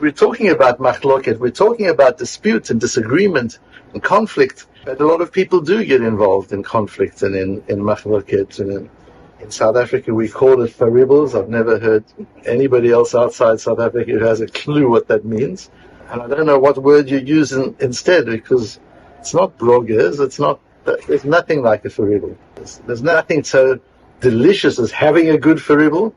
We're talking about machloket, we're talking about dispute and disagreement and conflict. But a lot of people do get involved in conflict and in machloket. And in South Africa we call it faribbles. I've never heard anybody else outside South Africa who has a clue what that means. And I don't know what word you use instead, because it's not bloggers, there's nothing like a faribble. There's nothing so delicious as having a good faribble,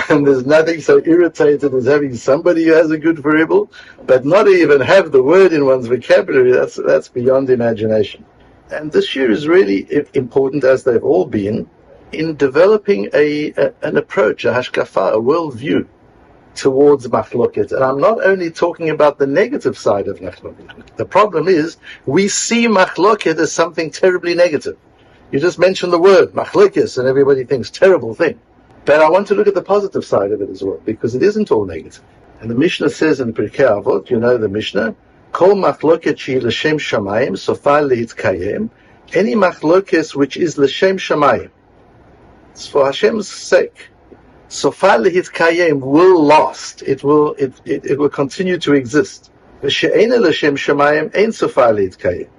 and there's nothing so irritated as having somebody who has a good faribble, but not even have the word in one's vocabulary. That's beyond imagination. And this year is really important, as they've all been, in developing an approach, a hashkafa, a worldview towards machloket. And I'm not only talking about the negative side of machloket. The problem is we see machloket as something terribly negative. You just mention the word machlokes and everybody thinks terrible thing. But I want to look at the positive side of it as well, because it isn't all negative. And the Mishnah says in Pirkei Avot, you know the Mishnah, Kol machloket she l'shem shamayim sofa lehitkayem. Any machlokes which is l'shem shamayim, it's for Hashem's sake, sofa lehitkayem, will last. It will continue to exist. V'she'ena l'shem shamayim ein sofa lehitkayem.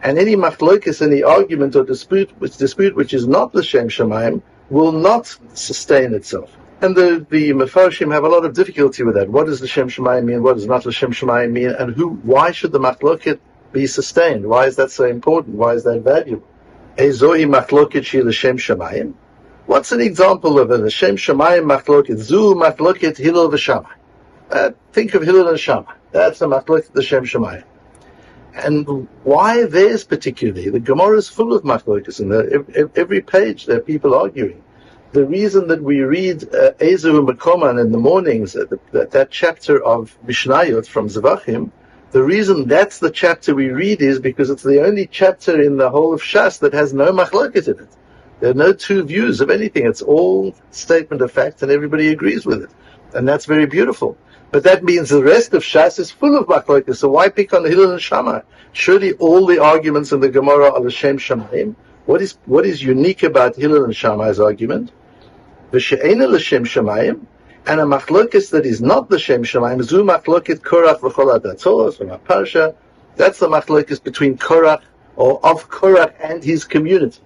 And any machlokes, any argument or dispute which is not l'shem shamayim, will not sustain itself. And the Mefarshim have a lot of difficulty with that. What does l'shem shamayim mean? What does not l'shem shamayim mean? And why should the machloket be sustained? Why is that so important? Why is that valuable? Ezohi machloket shi l'shem shamayim. What's an example of a l'shem shamayim machloket? Zu machloket Hillel v'Shammai. Think of Hillel and Shammai. That's a machloket l'shem shamayim. And why theirs particularly? The Gemara is full of machlokes, and every page there are people arguing. The reason that we read Ezehu Mekoman in the mornings, that chapter of Mishnayot from Zvachim, the reason that's the chapter we read is because it's the only chapter in the whole of Shas that has no machlokes in it. There are no two views of anything. It's all statement of fact, and everybody agrees with it. And that's very beautiful. But that means the rest of Shas is full of machlokes. So why pick on Hillel and Shammai? Surely all the arguments in the Gemara are l'shem shamayim. What is unique about Hillel and Shammai's argument? V'she'ena l'shem shamayim, and a machlokes that is not l'shem shamayim. Zu machloket Korach v'chol hadatzos from our Parasha. That's the machlokes between Korach, or of Korach and his community,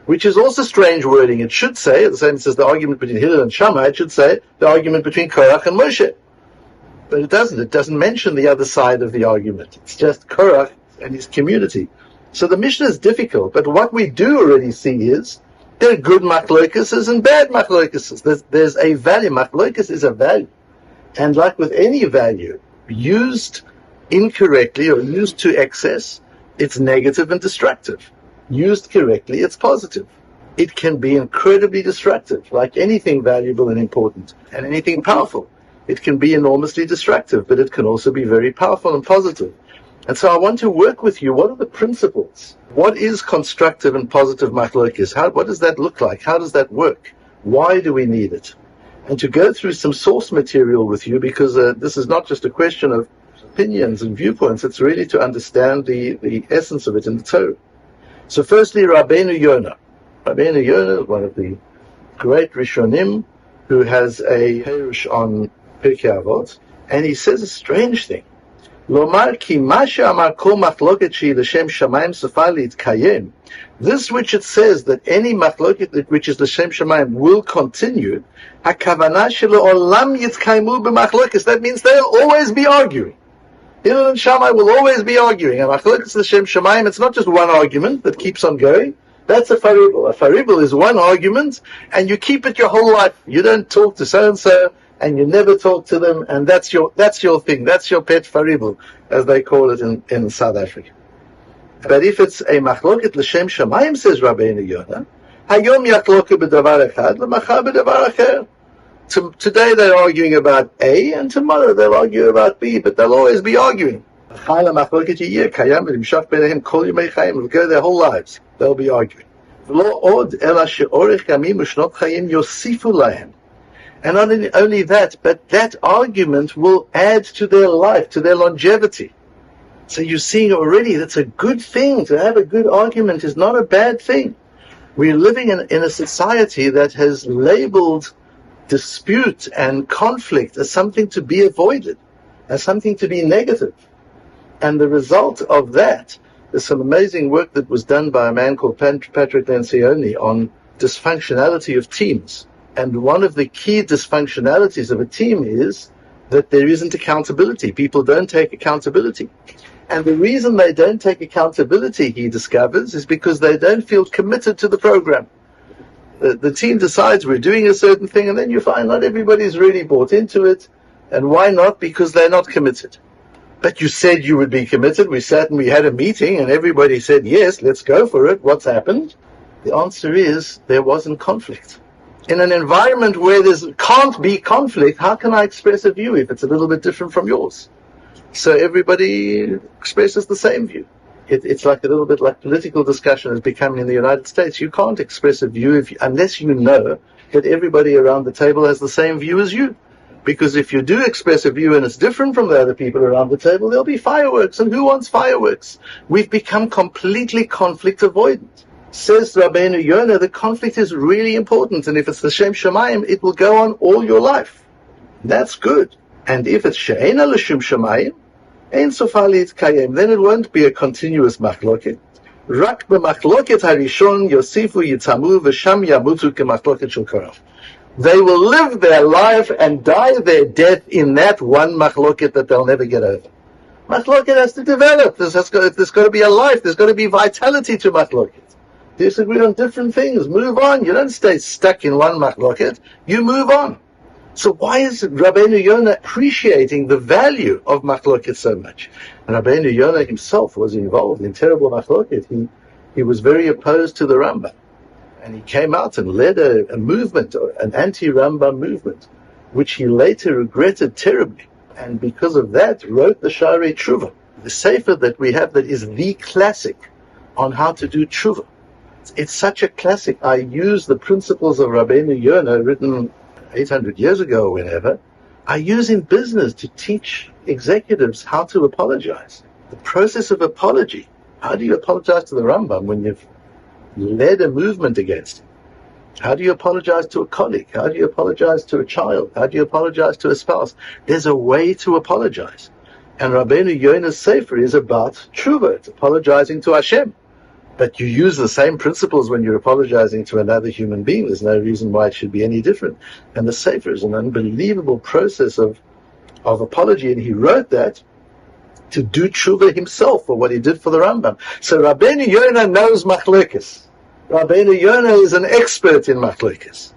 which is also strange wording. It should say, the same as the argument between Hillel and Shammai, it should say the argument between Korach and Moshe. But it doesn't. It doesn't mention the other side of the argument. It's just Korach and his community. So the Mishnah is difficult, but what we do already see is there are good machlokes and bad machlokes. There's a value. Machlokes is a value. And like with any value, used incorrectly or used to excess, it's negative and destructive. Used correctly, it's positive. It can be incredibly destructive, like anything valuable and important, and anything powerful. It can be enormously destructive, but it can also be very powerful and positive. And so I want to work with you. What are the principles? What is constructive and positive machlokes? What does that look like? How does that work? Why do we need it? And to go through some source material with you, because this is not just a question of opinions and viewpoints. It's really to understand the essence of it in the Torah. So firstly, Rabbeinu Yonah. Rabbeinu Yonah is one of the great Rishonim who has a perush on Pirkei Avot, and he says a strange thing. Lomar ki masha amar kol machloket she l'shem shamayim sofa litkayem. This which it says that any machloket which is l'shem shamayim will continue. Hakavana shelo olam yitkaymu b'machloket. That means they'll always be arguing. Hillel and Shammai will always be arguing. And machloket l'shem shamayim, it's not just one argument that keeps on going. That's a faribble. A faribble is one argument, and you keep it your whole life. You don't talk to so and so, and you never talk to them, and that's your thing. That's your pet faribble, as they call it in South Africa. But if it's a machloket l'shem shamayim, says Rabbeinu Yonah, hayom yachloku b'davar echad, l'machar b'davar acher. Today they're arguing about A, and tomorrow they'll argue about B, but they'll always be arguing. It'll go their whole lives. They'll be arguing. And not only that, but that argument will add to their life, to their longevity. So you're seeing already that's a good thing. To have a good argument is not a bad thing. We're living in a society that has labeled dispute and conflict as something to be avoided, as something to be negative. And the result of that is some amazing work that was done by a man called Patrick Lencioni on dysfunctionality of teams. And one of the key dysfunctionalities of a team is that there isn't accountability. People don't take accountability. And the reason they don't take accountability, he discovers, is because they don't feel committed to the program. The team decides we're doing a certain thing, and then you find not everybody's really bought into it. And why not? Because they're not committed. But you said you would be committed. We sat and we had a meeting, and everybody said, yes, let's go for it. What's happened? The answer is there wasn't conflict. In an environment where there can't be conflict, how can I express a view if it's a little bit different from yours? So everybody expresses the same view. It's like a little bit like political discussion has become in the United States. You can't express a view unless you know that everybody around the table has the same view as you. Because if you do express a view and it's different from the other people around the table, there'll be fireworks. And who wants fireworks? We've become completely conflict avoidant. Says Rabbeinu Yonah, the conflict is really important, and if it's the Shem Shemayim, it will go on all your life. That's good. And if it's She'ena L'Shem Shemayim, Ein Sofa Li'Tkayem, then it won't be a continuous machloket. Rak b'machloket harishon Yosifu Yitzamu v'sham yamutu k'machloket shel Korach. They will live their life and die their death in that one machloket that they'll never get over. Machloket has to develop. There's got to be a life. There's got to be vitality to machloket. Disagree on different things. Move on. You don't stay stuck in one machloket. You move on. So why is Rabbeinu Yonah appreciating the value of machloket so much? And Rabbeinu Yonah himself was involved in terrible machloket. He was very opposed to the Rambam. And he came out and led a movement, an anti-Rambam movement, which he later regretted terribly. And because of that, wrote the Sha'arei Tshuva, the sefer that we have that is the classic on how to do tshuva. It's such a classic. I use the principles of Rabbeinu Yonah, written 800 years ago or whenever. I use in business to teach executives how to apologize. The process of apology. How do you apologize to the Rambam when you've led a movement against him? How do you apologize to a colleague? How do you apologize to a child? How do you apologize to a spouse? There's a way to apologize. And Rabbeinu Yonah's sefer is about tshuva. It's apologizing to Hashem. But you use the same principles when you're apologizing to another human being. There's no reason why it should be any different. And the sefer is an unbelievable process of apology. And he wrote that to do tshuva himself for what he did for the Rambam. So Rabbeinu Yonah knows machlokes. Rabbeinu Yonah is an expert in machlokes.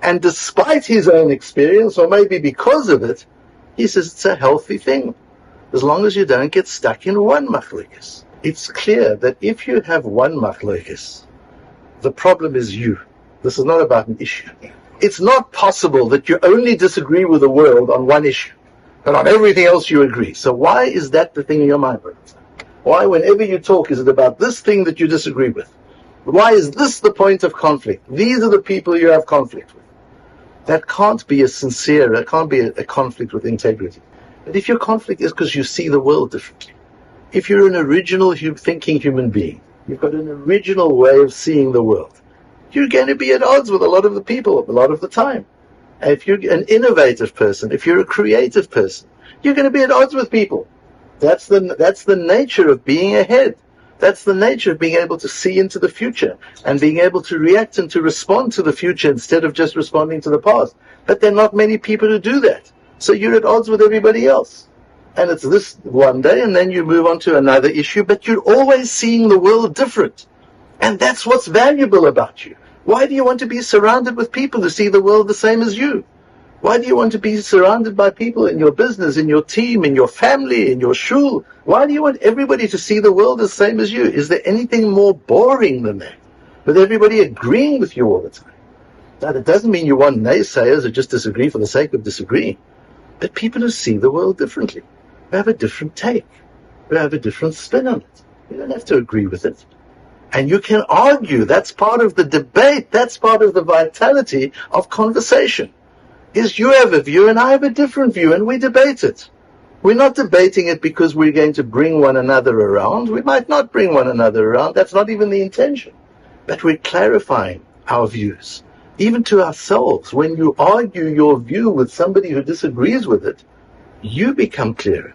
And despite his own experience, or maybe because of it, he says it's a healthy thing, as long as you don't get stuck in one machlokes. It's clear that if you have one machlokes, the problem is you. This is not about an issue. It's not possible that you only disagree with the world on one issue, but on everything else you agree. So why is that the thing in your mind? Why, whenever you talk, is it about this thing that you disagree with? Why is this the point of conflict? These are the people you have conflict with. That can't be that can't be a conflict with integrity. But if your conflict is because you see the world differently, if you're an original thinking human being, you've got an original way of seeing the world, you're going to be at odds with a lot of the people a lot of the time. And if you're an innovative person, if you're a creative person, you're going to be at odds with people. That's the nature of being ahead. That's the nature of being able to see into the future and being able to react and to respond to the future instead of just responding to the past. But there are not many people who do that. So you're at odds with everybody else. And it's this one day, and then you move on to another issue, but you're always seeing the world different. And that's what's valuable about you. Why do you want to be surrounded with people who see the world the same as you? Why do you want to be surrounded by people in your business, in your team, in your family, in your shul? Why do you want everybody to see the world the same as you? Is there anything more boring than that? With everybody agreeing with you all the time. Now, that doesn't mean you want naysayers who just disagree for the sake of disagreeing. But people who see the world differently. We have a different take. We have a different spin on it. You don't have to agree with it. And you can argue. That's part of the debate. That's part of the vitality of conversation. Is you have a view and I have a different view, and we debate it. We're not debating it because we're going to bring one another around. We might not bring one another around. That's not even the intention. But we're clarifying our views. even to ourselves. When you argue your view with somebody who disagrees with it, you become clearer.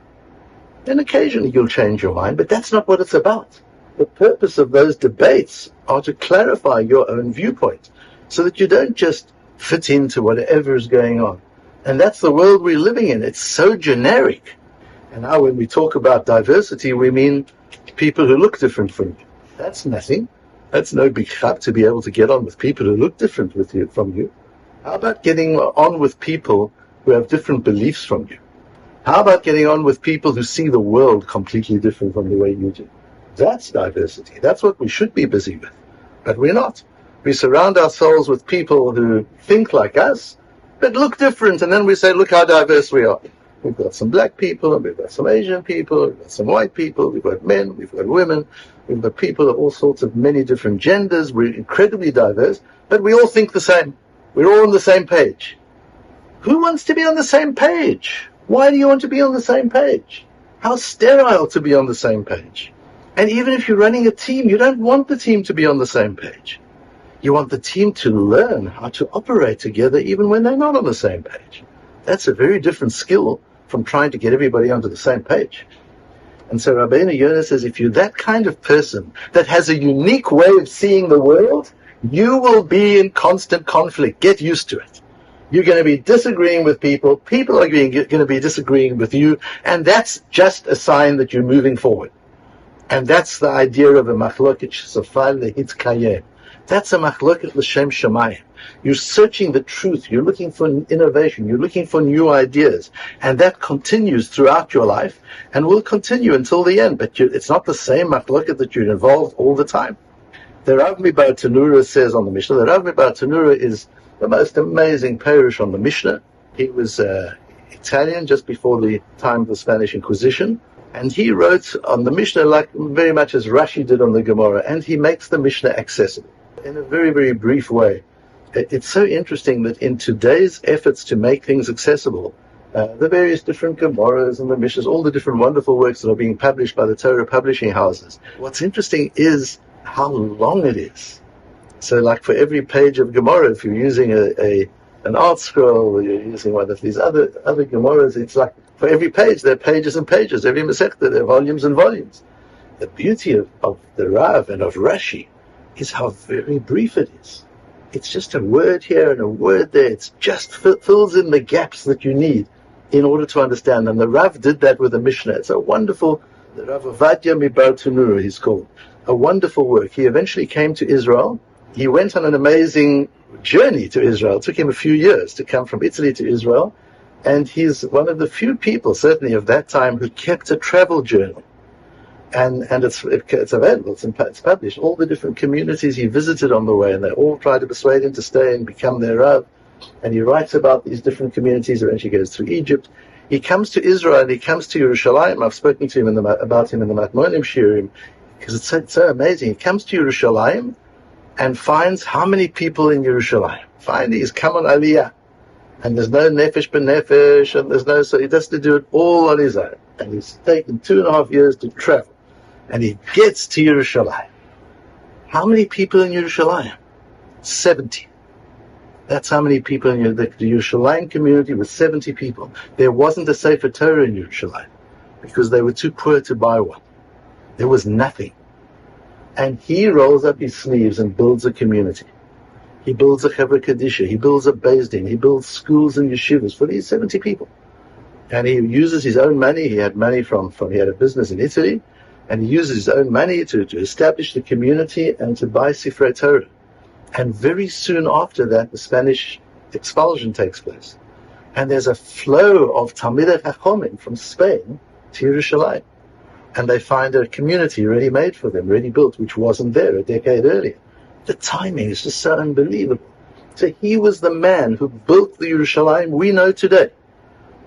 And occasionally you'll change your mind, but that's not what it's about. The purpose of those debates are to clarify your own viewpoint, so that you don't just fit into whatever is going on. And that's the world we're living in. It's so generic. And now when we talk about diversity, we mean people who look different from you. That's nothing. That's no big chap to be able to get on with people who look different from you. How about getting on with people who have different beliefs from you? How about getting on with people who see the world completely different from the way you do? That's diversity. That's what we should be busy with. But we're not. We surround ourselves with people who think like us, but look different, and then we say, look how diverse we are. We've got some black people, and we've got some Asian people, we've got some white people, we've got men, we've got women, we've got people of all sorts of many different genders. We're incredibly diverse, but we all think the same. We're all on the same page. Who wants to be on the same page? Why do you want to be on the same page? How sterile to be on the same page. And even if you're running a team, you don't want the team to be on the same page. You want the team to learn how to operate together even when they're not on the same page. That's a very different skill from trying to get everybody onto the same page. And so Rabbeinu Yonah says, if you're that kind of person that has a unique way of seeing the world, you will be in constant conflict. Get used to it. You're going to be disagreeing with people. People are going to be disagreeing with you. And that's just a sign that you're moving forward. And that's the idea of a machloket shesofal lehitkayem. That's a machloket l'shem shamayim. You're searching the truth. You're looking for innovation. You're looking for new ideas. And that continues throughout your life and will continue until the end. But it's not the same machloket that you're involved all the time. The Rav Mibar Tanura says on the Mishnah, the Rav Mibar Tanura is the most amazing parish on the Mishnah. He was Italian just before the time of the Spanish Inquisition. And he wrote on the Mishnah like very much as Rashi did on the Gemara. And he makes the Mishnah accessible in a very, very brief way. It's so interesting that in today's efforts to make things accessible, the various different Gemaras and the Mishnahs, all the different wonderful works that are being published by the Torah publishing houses, what's interesting is how long it is. So like for every page of Gemara, if you're using an art scroll, or you're using one of these other Gemaras, it's like for every page, there are pages and pages. Every Masechta, there are volumes and volumes. The beauty of the Rav and of Rashi is how very brief it is. It's just a word here and a word there. It's just fills in the gaps that you need in order to understand. And the Rav did that with the Mishnah. It's a wonderful, the Rav Ovadia Mibar Tanura, he's called. A wonderful work. He eventually came to Israel. He went on an amazing journey to Israel. It took him a few years to come from Italy to Israel. And he's one of the few people, certainly of that time, who kept a travel journal. And it's available, it's published. All the different communities he visited on the way, and they all tried to persuade him to stay and become their Rav. And he writes about these different communities. Eventually goes through Egypt. He comes to Israel and he comes to Yerushalayim. I've spoken to him about him in the Matmonim Shirim, because it's so amazing. He comes to Yerushalayim and finds how many people in Yerushalayim. Finally, he's come on Aliyah. And there's no nefesh b'nefesh, and there's no, so he has to do it all on his own. And he's taken 2.5 years to travel. And he gets to Yerushalayim. How many people in Yerushalayim? 70. That's how many people in the Yerushalayim community was 70 people. There wasn't a Sefer Torah in Yerushalayim because they were too poor to buy one. There was nothing. And he rolls up his sleeves and builds a community. He builds a Chevra Kadisha. He builds a Beis Din. He builds schools and yeshivas for these 70 people. And he uses his own money. He had money he had a business in Italy. And he uses his own money to establish the community and to buy Sifrei Torah. And very soon after that, the Spanish expulsion takes place. And there's a flow of talmidei chachomim from Spain to Yerushalayim. And they find a community ready made for them, ready built, which wasn't there a decade earlier. The timing is just so unbelievable. So he was the man who built the Yerushalayim we know today.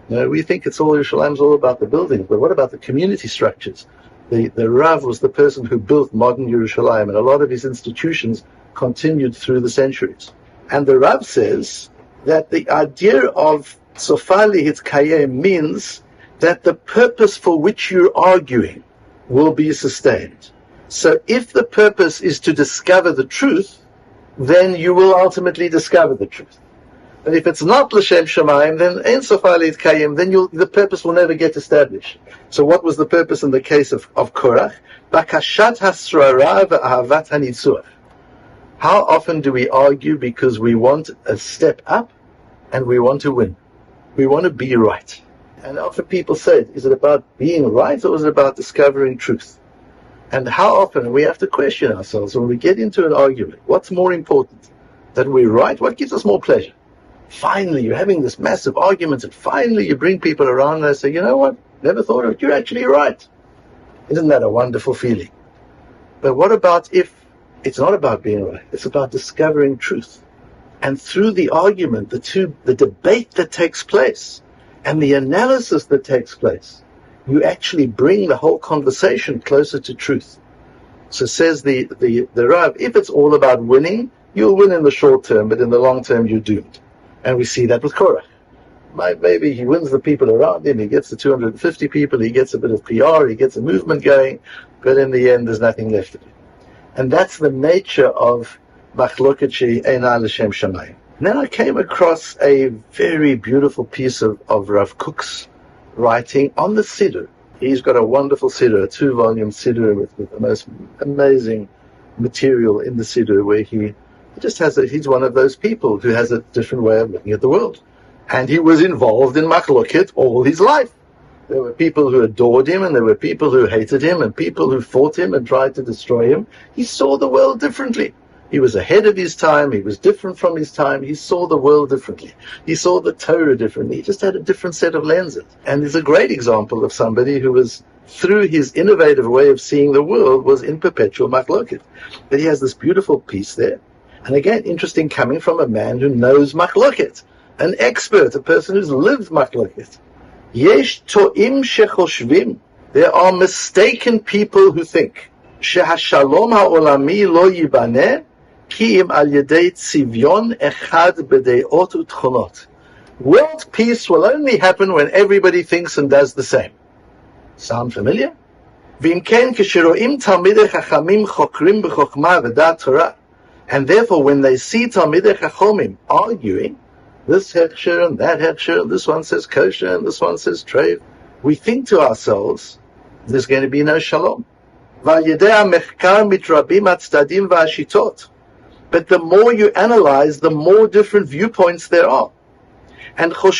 Now, we think it's all Yerushalayim's all about the buildings, but what about the community structures? The Rav was the person who built modern Yerushalayim, and a lot of his institutions continued through the centuries. And the Rav says that the idea of Sofali Hitzkayem means that the purpose for which you're arguing will be sustained. So if the purpose is to discover the truth, then you will ultimately discover the truth. And if it's not l'shem shamayim, then ein sof ha'leit kayim, then the purpose will never get established. So what was the purpose in the case of Korach? Bakashat hasrara v'ahavat hanitzuach. How often do we argue because we want a step up and we want to win? We want to be right. And often people say, is it about being right or is it about discovering truth? And how often we have to question ourselves when we get into an argument. What's more important? That we're right? What gives us more pleasure? Finally, you're having this massive argument and finally you bring people around and they say, you know what? Never thought of it. You're actually right. Isn't that a wonderful feeling? But what about if it's not about being right? It's about discovering truth. And through the argument, the debate that takes place and the analysis that takes place, you actually bring the whole conversation closer to truth. So says the Rav, if it's all about winning, you'll win in the short term, but in the long term you're doomed. And we see that with Korach. Maybe he wins the people around him, he gets the 250 people, he gets a bit of PR, he gets a movement going, but in the end there's nothing left of it. And that's the nature of machloket she'eina l'shem shamayim. And then I came across a very beautiful piece of Rav Kook's writing on the Siddur. He's got a wonderful Siddur, a 2-volume Siddur with the most amazing material in the Siddur, where he just has he's one of those people who has a different way of looking at the world. And he was involved in machloket all his life. There were people who adored him, and there were people who hated him, and people who fought him and tried to destroy him. He saw the world differently. He was ahead of his time, he was different from his time, he saw the world differently. He saw the Torah differently, he just had a different set of lenses. And there's a great example of somebody who was, through his innovative way of seeing the world, was in perpetual machloket. But he has this beautiful piece there. And again, interesting, coming from a man who knows machloket, an expert, a person who's lived machloket. Yesh to'im shechoshvim. There are mistaken people who think shehashalom ha'olami lo yibaneh ki im al yedei tzivyon echad b'deot u'tchonot. World peace will only happen when everybody thinks and does the same. Sound familiar? V'im ken kisheroim talmidei chachamim chokrim b'chokhmah v'dat Torah. And therefore, when they see talmidei chachomim arguing, this hechsher and that hechsher, this one says kosher and this one says treif, we think to ourselves, there's going to be no shalom. But the more you analyze, the more different viewpoints there are. And people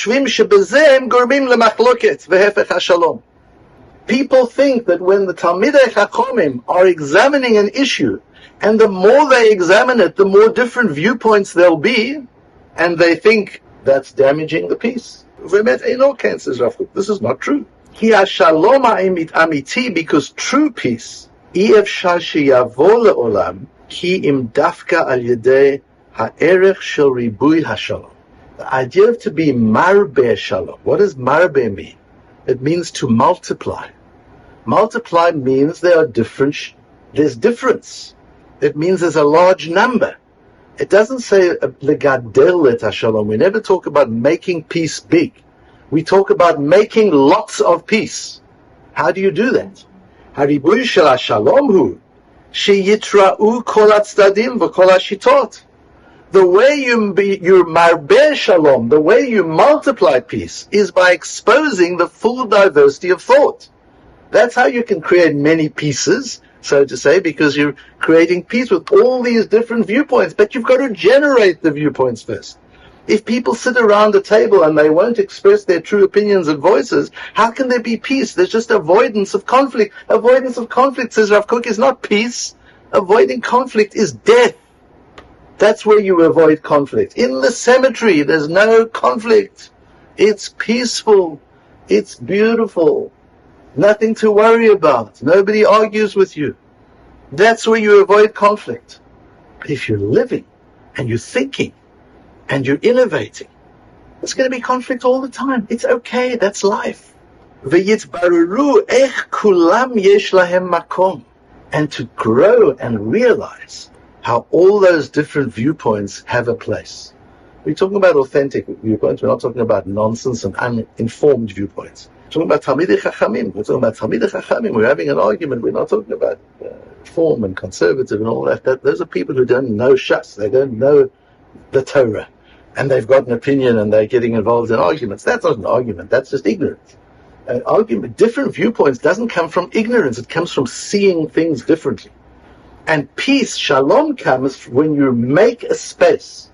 think that when the Talmidei Chachomim are examining an issue, and the more they examine it, the more different viewpoints there'll be, and they think that's damaging the peace. This is not true. Because true peace, the idea of to be marbe shalom. What does marbe mean? It means to multiply. Multiply means there's difference. It means there's a large number. It doesn't say legadel et hashalom. We never talk about making peace big. We talk about making lots of peace. How do you do that? Haribui shel hashalom hu sheyitra'u kol hatzdadim v'kol hashitot. The way you marbe shalom, the way you multiply peace, is by exposing the full diversity of thought. That's how you can create many pieces, so to say, because you're creating peace with all these different viewpoints. But you've got to generate the viewpoints first. If people sit around a table and they won't express their true opinions and voices, how can there be peace? There's just avoidance of conflict. Avoidance of conflict, says Rav Kook, is not peace. Avoiding conflict is death. That's where you avoid conflict. In the cemetery, there's no conflict. It's peaceful. It's beautiful. Nothing to worry about. Nobody argues with you. That's where you avoid conflict. But if you're living and you're thinking and you're innovating, there's going to be conflict all the time. It's okay. That's life. ויתבררו איך כולם יש להם מקום. And to grow and realize how all those different viewpoints have a place. We're talking about authentic viewpoints. We're not talking about nonsense and uninformed viewpoints. We're talking about talmidei chachamim. We're talking about talmidei chachamim. We're having an argument. We're not talking about reform and conservative and all that. Those are people who don't know Shas. They don't know the Torah. And they've got an opinion and they're getting involved in arguments. That's not an argument. That's just ignorance. An argument, different viewpoints, doesn't come from ignorance. It comes from seeing things differently. And peace, shalom, comes when you make a space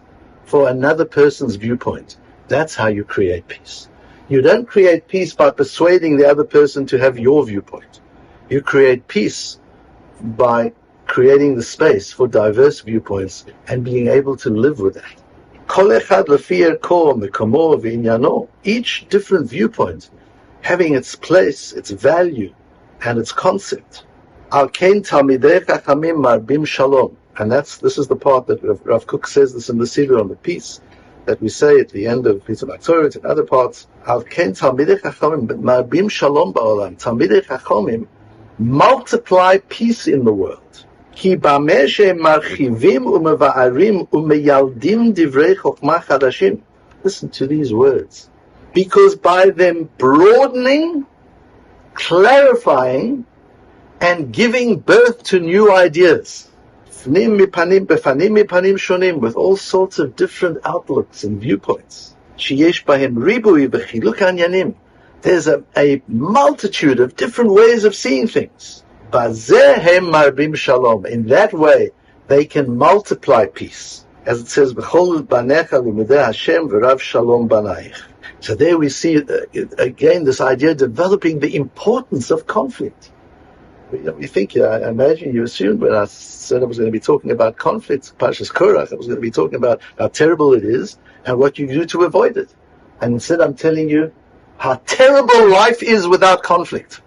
for another person's viewpoint. That's how you create peace. You don't create peace by persuading the other person to have your viewpoint. You create peace by creating the space for diverse viewpoints and being able to live with that. Each different viewpoint having its place, its value, and its concept. And this is the part that Rav Kook says this in the Siddur on the peace that we say at the end of Piece of Torah and other parts. Talmidei Chachamim multiply peace in the world. Listen to these words. Because by them broadening, clarifying, and giving birth to new ideas, with all sorts of different outlooks and viewpoints. There's a multitude of different ways of seeing things. In that way, they can multiply peace. As it says, so there we see again this idea developing the importance of conflict. You think, I imagine you assumed when I said I was going to be talking about conflict, Parashat Korach, I was going to be talking about how terrible it is and what you do to avoid it. And instead I'm telling you how terrible life is without conflict,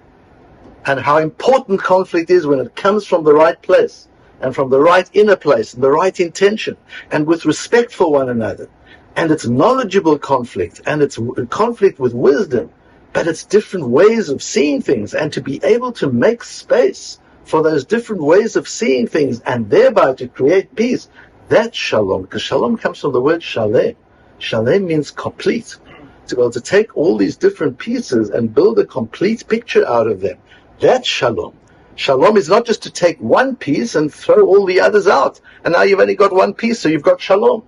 and how important conflict is when it comes from the right place, and from the right inner place, and the right intention, and with respect for one another. And it's knowledgeable conflict, and it's conflict with wisdom, but it's different ways of seeing things, and to be able to make space for those different ways of seeing things, and thereby to create peace, that's shalom, because shalom comes from the word shalem. Shalem means complete. To be able to take all these different pieces and build a complete picture out of them, that's shalom. Shalom is not just to take one piece and throw all the others out, and now you've only got one piece, so you've got shalom.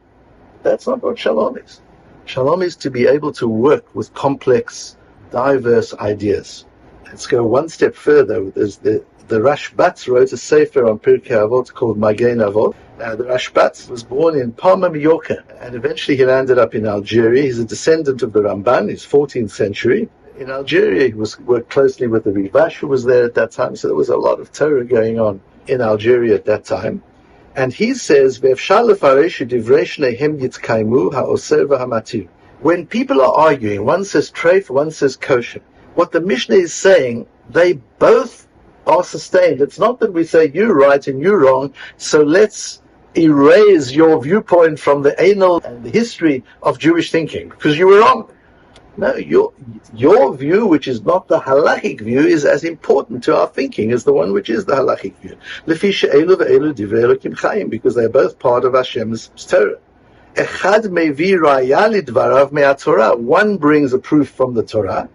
That's not what shalom is. Shalom is to be able to work with complex, diverse ideas. Let's go one step further. There's the Rashbat wrote a sefer on Pirkei Avot called Magen Avot. The Rashbat was born in Palma, Mallorca, and eventually he landed up in Algeria. He's a descendant of the Ramban. He's 14th century. In Algeria, he worked closely with the Rivash, who was there at that time, so there was a lot of Torah going on in Algeria at that time. And he says, when people are arguing, one says treif, one says kosher, what the Mishnah is saying, they both are sustained. It's not that we say you right and you wrong, so let's erase your viewpoint from the annal and the history of Jewish thinking, because you were wrong. No, your view, which is not the halachic view, is as important to our thinking as the one which is the halachic view. Because they are both part of Hashem's Torah. One brings a proof from the Torah,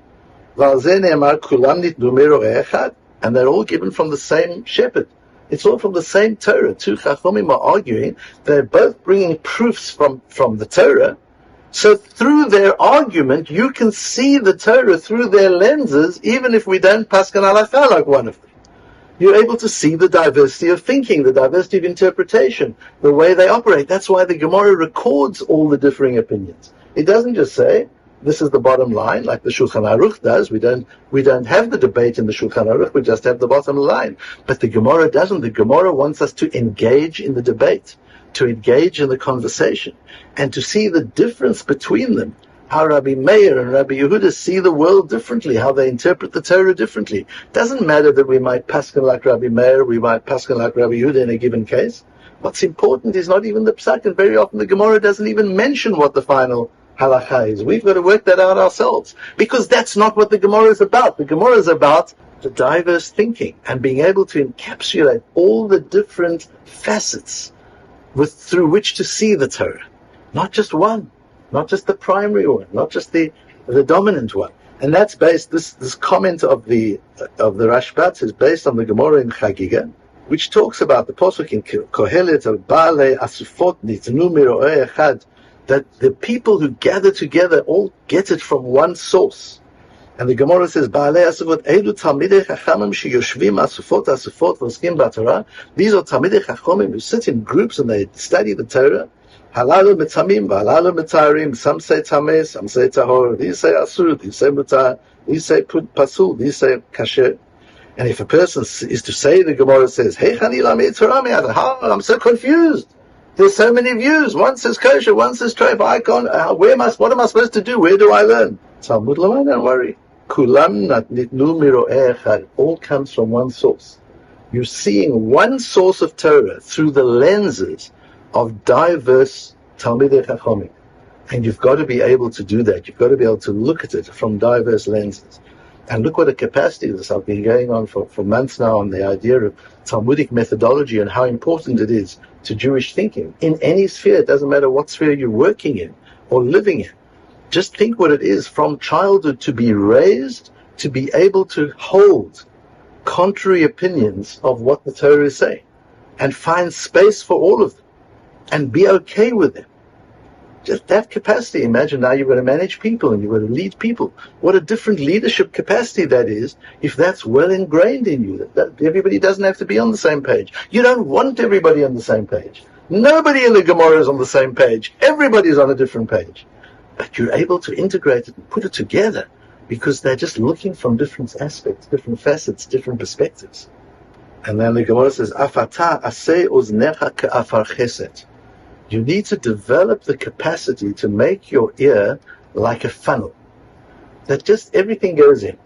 and they're all given from the same shepherd. It's all from the same Torah. Two Chachomim are arguing. They're both bringing proofs from the Torah. So through their argument, you can see the Torah through their lenses, even if we don't paskan halakha like one of them. You're able to see the diversity of thinking, the diversity of interpretation, the way they operate. That's why the Gemara records all the differing opinions. It doesn't just say, this is the bottom line, like the Shulchan Aruch does. We don't have the debate in the Shulchan Aruch, we just have the bottom line. But the Gemara doesn't. The Gemara wants us to engage in the debate, to engage in the conversation, and to see the difference between them. How Rabbi Meir and Rabbi Yehuda see the world differently, how they interpret the Torah differently. Doesn't matter that we might paskin like Rabbi Meir, we might paskin like Rabbi Yehuda in a given case. What's important is not even the psak, and very often the Gemara doesn't even mention what the final halakha is. We've got to work that out ourselves, because that's not what the Gemara is about. The Gemara is about the diverse thinking and being able to encapsulate all the different facets through which to see the Torah. Not just one, not just the primary one, not just the dominant one. And that's based, this comment of the Rashbat is based on the Gemara in Chagiga, which talks about the Pasuk in Kohelet of Baalei Asufot Nitnu Miro'eh Echad, that the people who gather together all get it from one source. And the Gemara says, Baalei Asufot Eilu Talmidei Chachamim Sheyoshvim Asufot V'oskim B'Torah. These are Talmidei Chachamim who sit in groups and they study the Torah. Halalu mitamim, halalu mitarim. Some say tameh, some say tahor. These say asur, these say mutar, these say pasul, these say kasher. And if a person is to say, the Gemara says, "Hey, I'm so confused. There's so many views. One says kosher, one says treif. What am I supposed to do? Where do I learn?" Talmud Lama, don't worry. Kulam nitnu miro'eh echad. All comes from one source. You're seeing one source of Torah through the lenses of diverse Talmidei Chachamim. And you've got to be able to do that. You've got to be able to look at it from diverse lenses. And look what a capacity this. I've been going on for months now on the idea of Talmudic methodology and how important it is to Jewish thinking. In any sphere, it doesn't matter what sphere you're working in or living in. Just think what it is from childhood to be raised, to be able to hold contrary opinions of what the Torah is saying and find space for all of them. And be okay with them. Just that capacity. Imagine now you've got to manage people and you've got to lead people. What a different leadership capacity that is if that's well ingrained in you. That everybody doesn't have to be on the same page. You don't want everybody on the same page. Nobody in the Gemara is on the same page. Everybody's on a different page. But you're able to integrate it and put it together because they're just looking from different aspects, different facets, different perspectives. And then the Gemara says, Afata aseh uznecha ka'afar cheset. You need to develop the capacity to make your ear like a funnel. That just everything goes in.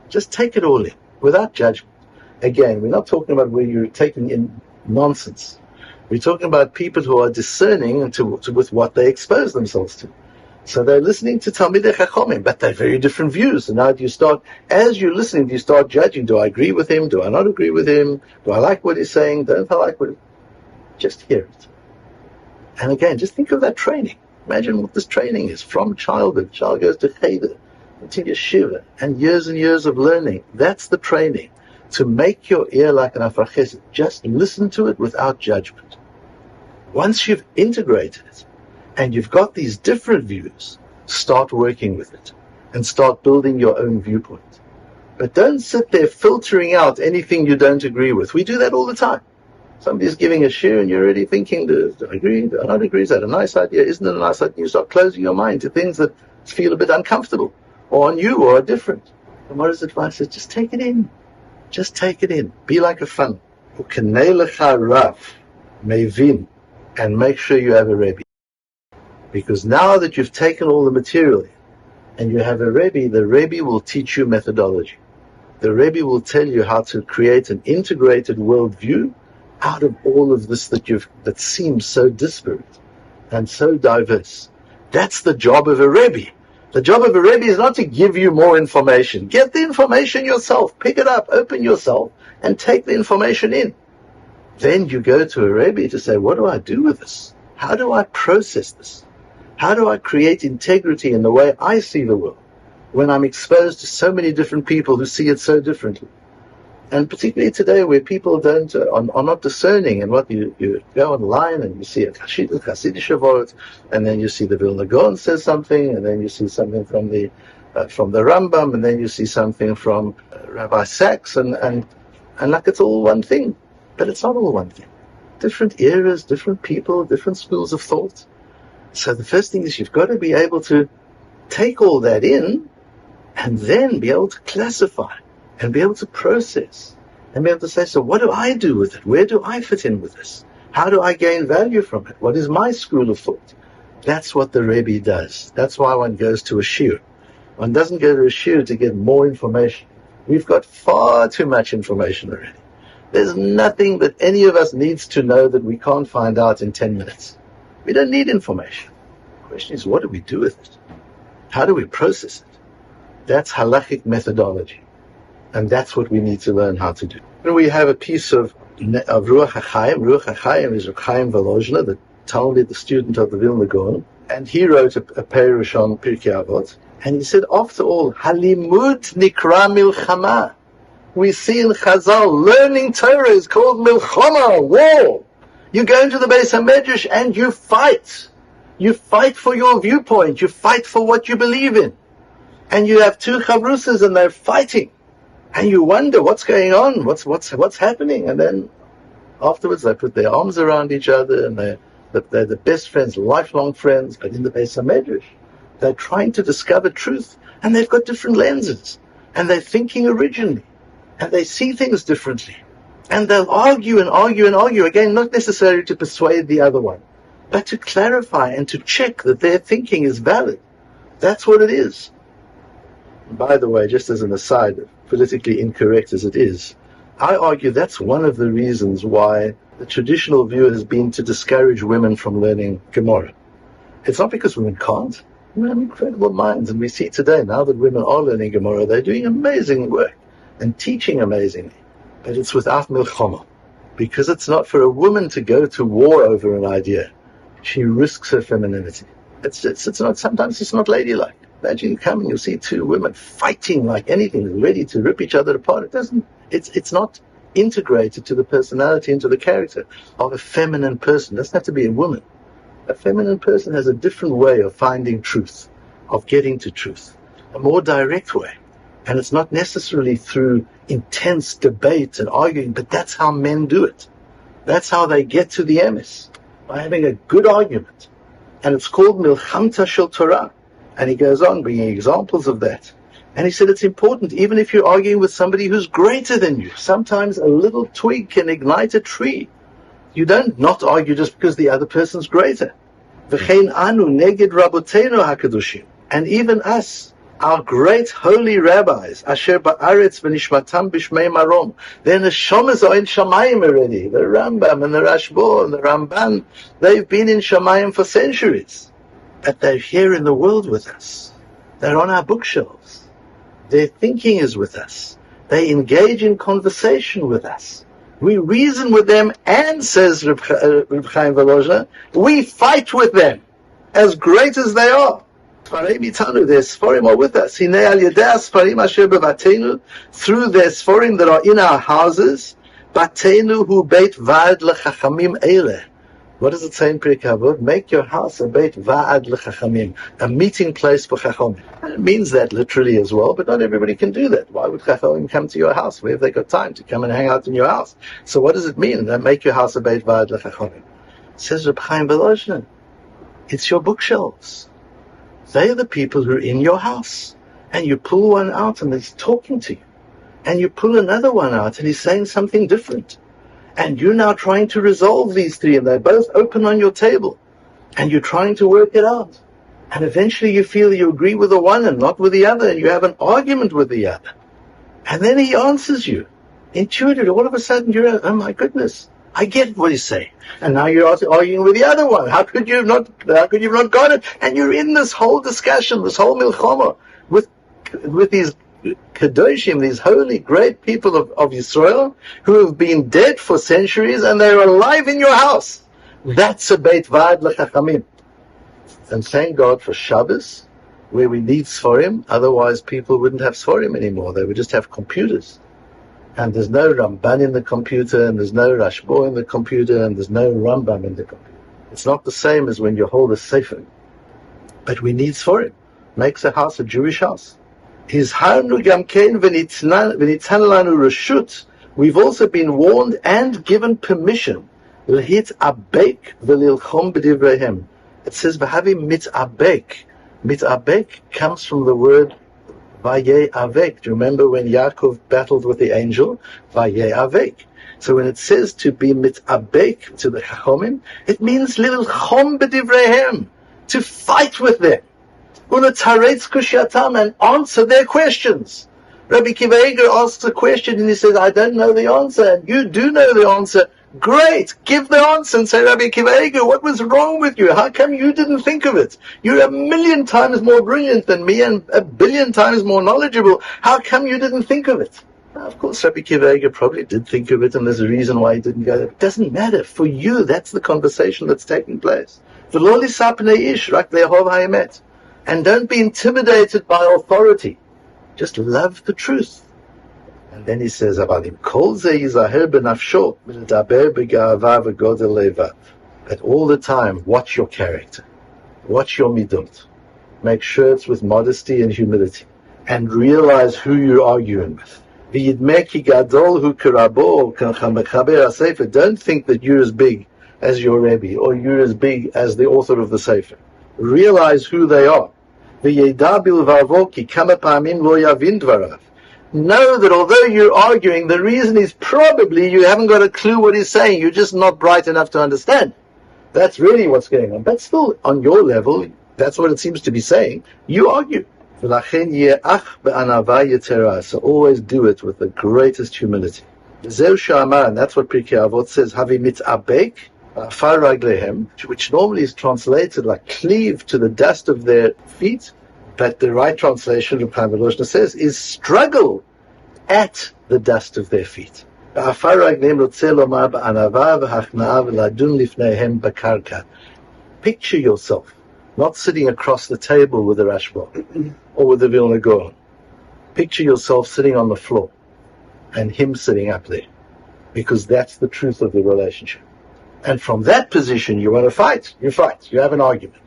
Just take it all in, without judgment. Again, we're not talking about where you're taking in nonsense. We're talking about people who are discerning with what they expose themselves to. So they're listening to Talmidei Chachamim, but they're very different views. And now as you're listening, you start judging. Do I agree with him? Do I not agree with him? Do I like what he's saying? Don't I like what he's saying? Just hear it. And again, just think of that training. Imagine what this training is from childhood. Child goes to cheder, to yeshiva, and years of learning. That's the training. To make your ear like an afar chesed. Just listen to it without judgment. Once you've integrated it, and you've got these different views, start working with it. And start building your own viewpoint. But don't sit there filtering out anything you don't agree with. We do that all the time. Somebody's giving a shir and you're already thinking, do I agree? Do I not agree? Is that a nice idea? Isn't it a nice idea? You start closing your mind to things that feel a bit uncomfortable or on you or are different. And what his advice is, just take it in. Just take it in. Be like a funnel. And make sure you have a Rebbe. Because now that you've taken all the material in and you have a Rebbe, the Rebbe will teach you methodology. The Rebbe will tell you how to create an integrated worldview out of all of this that seems so disparate and so diverse. That's the job of a Rebbe. The job of a Rebbe is not to give you more information. Get the information yourself. Pick it up, open yourself, and take the information in. Then you go to a Rebbe to say, what do I do with this? How do I process this? How do I create integrity in the way I see the world when I'm exposed to so many different people who see it so differently? And particularly today where people are not discerning, and what you go online and you see a Hasidic word, and then you see the Vilna Gaon says something, and then you see something from the Rambam, and then you see something from Rabbi Sachs, and like it's all one thing. But it's not all one thing. Different eras, different people, different schools of thought. So the first thing is you've got to be able to take all that in and then be able to classify and be able to process and be able to say, so what do I do with it? Where do I fit in with this? How do I gain value from it? What is my school of thought? That's what the Rebbe does. That's why one goes to a shiur. One doesn't go to a shiur to get more information. We've got far too much information already. There's nothing that any of us needs to know that we can't find out in 10 minutes. We don't need information. The question is, what do we do with it? How do we process it? That's halachic methodology. And that's what we need to learn how to do. And we have a piece of Ruach HaChaim. Ruach HaChaim is Reb Chaim Volozhiner, the talmid, the student of the Vilna Gaon. And he wrote a Perush on Pirkei Avot, and he said, after all, Halimud nikra milchama. We see in Chazal, learning Torah is called milchama, war. You go into the Beis HaMedrash and you fight. You fight for your viewpoint. You fight for what you believe in. And you have two chavrusas and they're fighting. And you wonder what's going on, what's happening. And then afterwards they put their arms around each other and they're the best friends, lifelong friends. But in the Beis HaMedrash, they're trying to discover truth. And they've got different lenses. And they're thinking originally. And they see things differently. And they'll argue and argue and argue. Again, not necessarily to persuade the other one, but to clarify and to check that their thinking is valid. That's what it is. And by the way, just as an aside, politically incorrect as it is, I argue that's one of the reasons why the traditional view has been to discourage women from learning Gemara. It's not because women can't. Women have incredible minds, and we see today, now that women are learning Gemara, they're doing amazing work and teaching amazingly. But it's without milchama. Because it's not for a woman to go to war over an idea. She risks her femininity. It's not, sometimes it's not ladylike. Imagine you come and you see two women fighting like anything, ready to rip each other apart. It's not integrated to the personality and to the character of a feminine person. It doesn't have to be a woman. A feminine person has a different way of finding truth, of getting to truth, a more direct way. And it's not necessarily through intense debate and arguing, but that's how men do it. That's how they get to the emes, by having a good argument. And it's called Milchamta Shel Torah. And he goes on bringing examples of that. And he said it's important, even if you're arguing with somebody who's greater than you. Sometimes a little twig can ignite a tree. You don't not argue just because the other person's greater. V'chein anu neged rabotenu hakadoshim. And even us, our great holy rabbis, Asher Ba'aretz v'nishmatam b'shmei marom, their neshamas are in Shamayim already. The Rambam and the Rashbo and the Ramban, they've been in Shamayim for centuries. But they're here in the world with us. They're on our bookshelves. Their thinking is with us. They engage in conversation with us. We reason with them, and, says Reb Chaim Volozhin, we fight with them, as great as they are. Their Sforim are with us. Through their Sforim that are in our houses, Batenu hu beit va'ad lechachamim eileh. What does it say in Pirkei Avot? Make your house a beit va'ad lechachamim, a meeting place for chachamim. And it means that literally as well, but not everybody can do that. Why would chachamim come to your house? Where have they got time to come and hang out in your house? So what does it mean? Make your house a beit va'ad lechachamim. Says Reb Chaim Volozhin, it's your bookshelves. They are the people who are in your house. And you pull one out and he's talking to you. And you pull another one out and he's saying something different. And you're now trying to resolve these three, and they're both open on your table. And you're trying to work it out. And eventually you feel you agree with the one and not with the other, and you have an argument with the other. And then he answers you. Intuitively, all of a sudden you're, oh my goodness, I get what he's saying. And now you're arguing with the other one. How could you have not got it? And you're in this whole discussion, this whole milchama, with these Kadoshim, these holy, great people of Yisrael, who have been dead for centuries, and they're alive in your house. That's a Beit Va'ad L'Chachamim. And thank God for Shabbos, where we need Sforim, otherwise people wouldn't have Sforim anymore. They would just have computers. And there's no Ramban in the computer, and there's no Rashbo in the computer, and there's no Rambam in the computer. It's not the same as when you hold a Sefer. But we need Sforim. Makes a house a Jewish house. We've also been warned and given permission. It says, V'havi mit'abek. Mit'abek comes from the word Vayeh Avek. Do you remember when Yaakov battled with the angel? Vayeh Avek. So when it says to be mit'abek to the Chachomim, it means lilchom b'divreihem, to fight with them. And answer their questions. Rabbi Akiva Eiger asks a question and he says, I don't know the answer, and you do know the answer. Great, give the answer and say, Rabbi Akiva Eiger, what was wrong with you? How come you didn't think of it? You're 1,000,000 times more brilliant than me and 1,000,000,000 times more knowledgeable. How come you didn't think of it? Now, of course, Rabbi Akiva Eiger probably did think of it, and there's a reason why he didn't go there. It doesn't matter. For you, that's the conversation that's taking place. V'lo lisap pnei ish, rak le'ahov ha'emet. And don't be intimidated by authority. Just love the truth. And then he says, "Avalim kol ze yizaher b'nafsho v'ledaber b'ga'ava v'godel levav." But all the time, watch your character. Watch your midot. Make sure it's with modesty and humility. And realize who you're arguing with. Don't think that you're as big as your Rebbe, or you're as big as the author of the Sefer. Realize who they are. Know that although you're arguing, the reason is probably you haven't got a clue what he's saying. You're just not bright enough to understand. That's really what's going on. But still, on your level, that's what it seems to be saying. You argue. So always do it with the greatest humility. And that's what Pirkei Avot says, which normally is translated like cleave to the dust of their feet, but the right translation of Rabbi Lapin says is struggle at the dust of their feet. Picture yourself not sitting across the table with the Rashba or with the Vilna Gaon. Picture yourself sitting on the floor and him sitting up there, because that's the truth of the relationship. And from that position, you want to fight. You fight. You have an argument.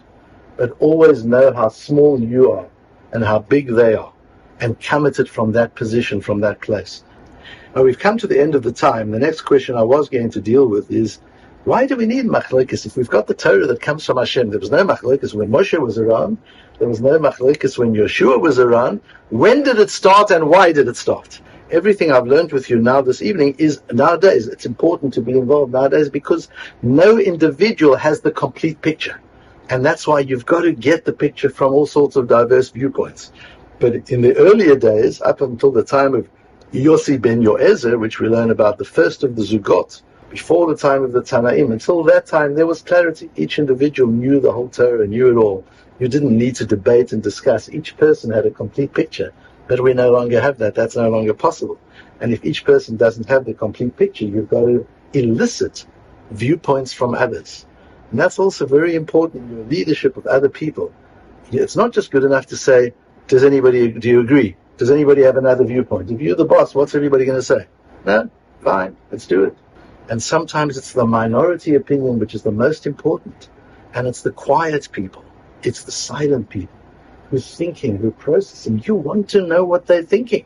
But always know how small you are and how big they are, and come at it from that position, from that place. Now we've come to the end of the time. The next question I was going to deal with is, why do we need machlokes if we've got the Torah that comes from Hashem? There was no machlokes when Moshe was around. There was no machlokes when Yeshua was around. When did it start and why did it start? Everything I've learned with you now this evening is nowadays, it's important to be involved nowadays because no individual has the complete picture. And that's why you've got to get the picture from all sorts of diverse viewpoints. But in the earlier days, up until the time of Yossi ben Yoezer, which we learn about the first of the Zugot, before the time of the Tanaim, until that time there was clarity. Each individual knew the whole Torah, knew it all. You didn't need to debate and discuss. Each person had a complete picture. But we no longer have that. That's no longer possible. And if each person doesn't have the complete picture, you've got to elicit viewpoints from others. And that's also very important in your leadership of other people. It's not just good enough to say, do you agree? Does anybody have another viewpoint? If you're the boss, what's everybody going to say? No? Fine, let's do it. And sometimes it's the minority opinion which is the most important. And it's the quiet people. It's the silent people who's thinking, who's processing. You want to know what they're thinking.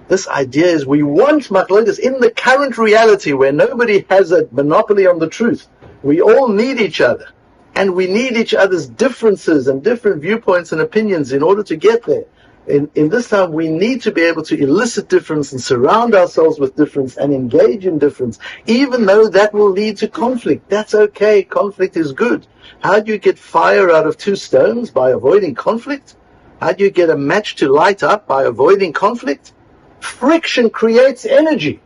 This idea is we want machlokes in the current reality where nobody has a monopoly on the truth. We all need each other. And we need each other's differences and different viewpoints and opinions in order to get there. In this time, we need to be able to elicit difference and surround ourselves with difference and engage in difference, even though that will lead to conflict. That's okay. Conflict is good. How do you get fire out of two stones? By avoiding conflict? How do you get a match to light up? By avoiding conflict? Friction creates energy.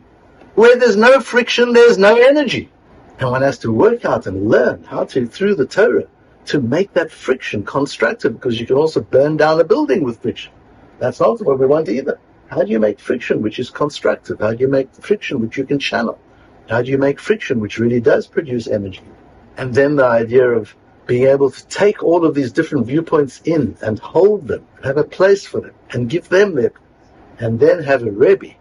Where there's no friction, there's no energy. And one has to work out and learn how to, through the Torah, to make that friction constructive, because you can also burn down a building with friction. That's not what we want either. How do you make friction which is constructive? How do you make friction which you can channel? How do you make friction which really does produce energy? And then the idea of being able to take all of these different viewpoints in and hold them, have a place for them, and give them their place. And then have a Rebbe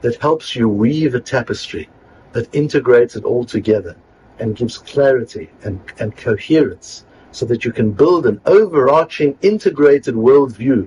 that helps you weave a tapestry that integrates it all together and gives clarity and coherence, so that you can build an overarching, integrated worldview,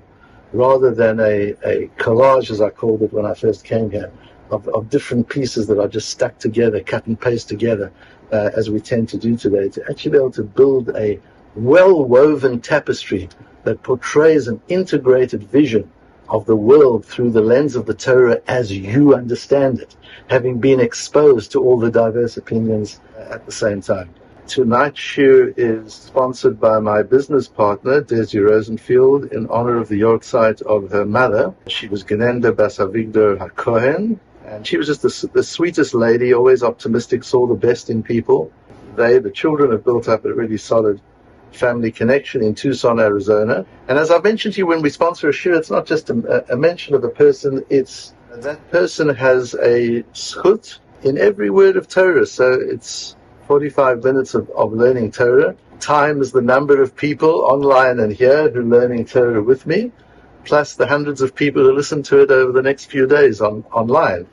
rather than a collage, as I called it when I first came here, of different pieces that are just stuck together, cut and paste together, as we tend to do today, to actually be able to build a well-woven tapestry that portrays an integrated vision of the world through the lens of the Torah as you understand it, having been exposed to all the diverse opinions at the same time. Tonight's shiur is sponsored by my business partner, Desi Rosenfield, in honor of the Yortzeit of her mother. She was Genenda Bas Avigdor HaKohen, and she was just the sweetest lady, always optimistic, saw the best in people. The children, have built up a really solid family connection in Tucson, Arizona. And as I've mentioned to you, when we sponsor a shiur, it's not just a mention of a person, it's And that person has a zchut in every word of Torah. So it's 45 minutes of learning Torah, times the number of people online and here who are learning Torah with me, plus the hundreds of people who listen to it over the next few days online.